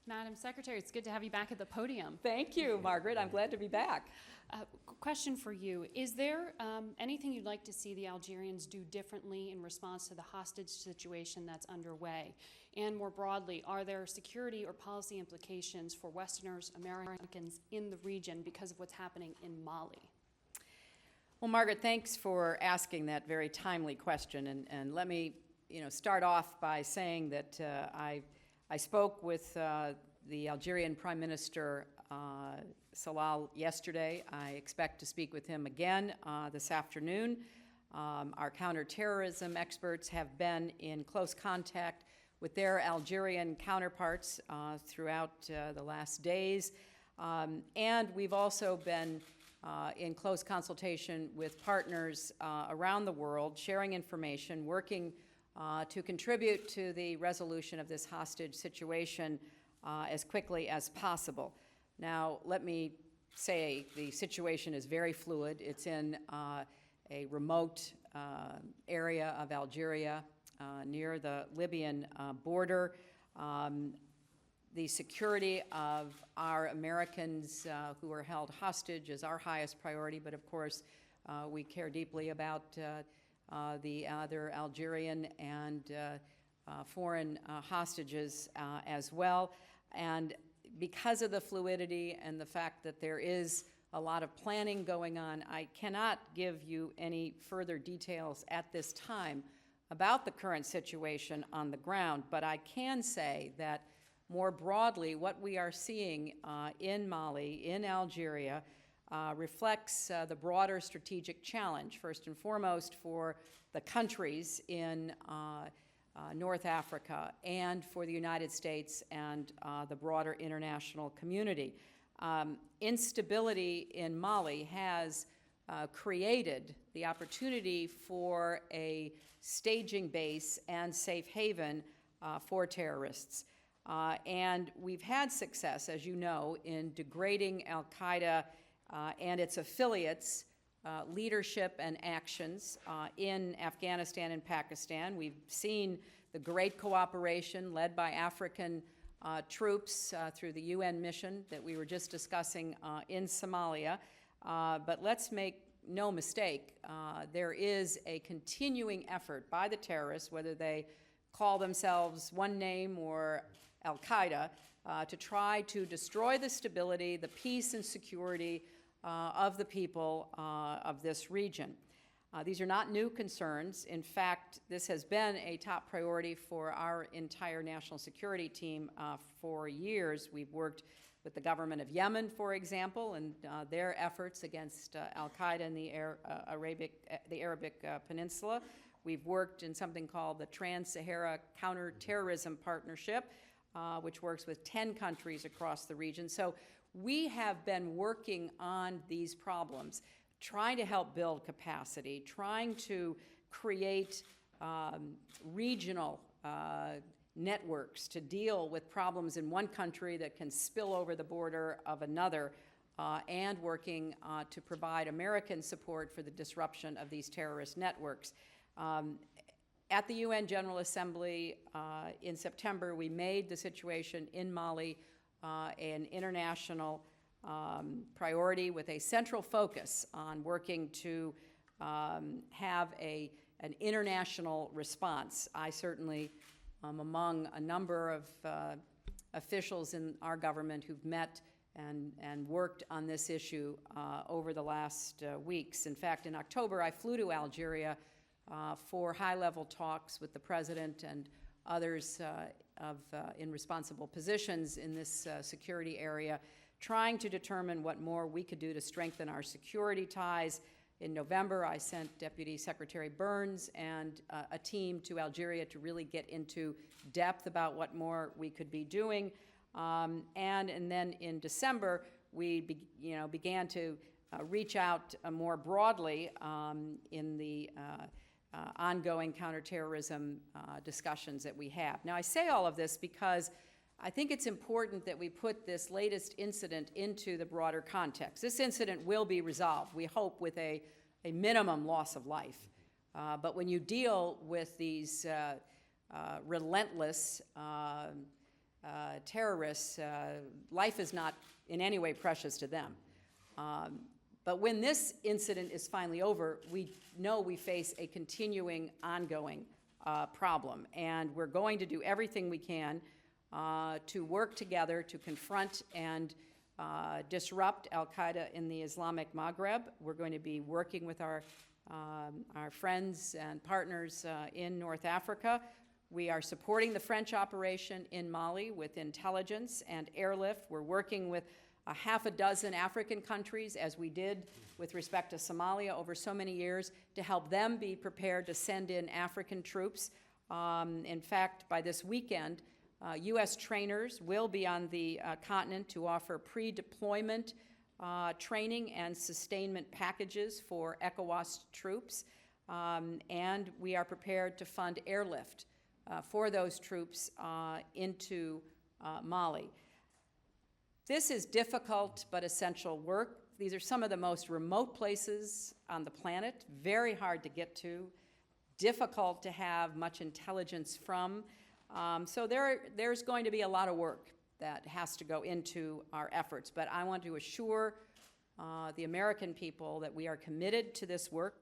Madam Secretary, it's good to have you back at the podium. Thank you, Margaret. I'm glad to be back. Question for you. Is there anything you'd like to see the Algerians do differently in response to the hostage situation that's underway? And more broadly, are there security or policy implications for Westerners, Americans in the region because of what's happening in Mali? Well, Margaret, thanks for asking that very timely question. And let me start off by saying that I spoke with the Algerian Prime Minister Salal yesterday. I expect to speak with him again this afternoon. Our counterterrorism experts have been in close contact with their Algerian counterparts throughout the last days. And we've also been in close consultation with partners around the world, sharing information, working to contribute to the resolution of this hostage situation as quickly as possible. Now, let me say the situation is very fluid. It's in a remote area of Algeria near the Libyan border. The security of our Americans who are held hostage is our highest priority, but of course we care deeply about the other Algerian and foreign hostages as well. And because of the fluidity and the fact that there is a lot of planning going on, I cannot give you any further details at this time about the current situation on the ground, but I can say that more broadly, what we are seeing in Mali, in Algeria, reflects the broader strategic challenge, first and foremost for the countries in North Africa and for the United States and the broader international community. Instability in Mali has created the opportunity for a staging base and safe haven for terrorists. And we've had success, as you know, in degrading al-Qaeda and its affiliates' leadership and actions in Afghanistan and Pakistan. We've seen the great cooperation led by African troops through the UN mission that we were just discussing in Somalia. But let's make no mistake, there is a continuing effort by the terrorists, whether they call themselves one name or al-Qaeda, to try to destroy the stability, the peace and security of the people of this region. These are not new concerns. In fact, this has been a top priority for our entire national security team for years. We've worked with the government of Yemen, for example, and their efforts against al-Qaeda in the Arabic Peninsula. We've worked in something called the Trans-Sahara Counterterrorism Partnership, which works with 10 countries across the region. So we have been working on these problems, trying to help build capacity, trying to create regional networks to deal with problems in one country that can spill over the border of another, and working to provide American support for the disruption of these terrorist networks. At the UN General Assembly in September, we made the situation in Mali an international priority with a central focus on working to have an international response. I certainly am among a number of officials in our government who've met and worked on this issue over the last weeks. In fact, in October, I flew to Algeria for high-level talks with the president and others in responsible positions in this security area, trying to determine what more we could do to strengthen our security ties. In November, I sent Deputy Secretary Burns and a team to Algeria to really get into depth about what more we could be doing. And then in December, we began to reach out more broadly in the ongoing counterterrorism discussions that we have. Now, I say all of this because I think it's important that we put this latest incident into the broader context. This incident will be resolved, we hope, with a minimum loss of life. But when you deal with these relentless terrorists, life is not in any way precious to them. But when this incident is finally over, we know we face a continuing, ongoing problem. And we're going to do everything we can to work together to confront and disrupt al-Qaeda in the Islamic Maghreb. We're going to be working with our friends and partners in North Africa. We are supporting the French operation in Mali with intelligence and airlift. We're working with a half a dozen African countries, as we did with respect to Somalia over so many years, to help them be prepared to send in African troops. In fact, by this weekend, U.S. trainers will be on the continent to offer pre-deployment training and sustainment packages for ECOWAS troops. And we are prepared to fund airlift for those troops into Mali. This is difficult but essential work. These are some of the most remote places on the planet, very hard to get to, difficult to have much intelligence from. So there's going to be a lot of work that has to go into our efforts. But I want to assure the American people that we are committed to this work.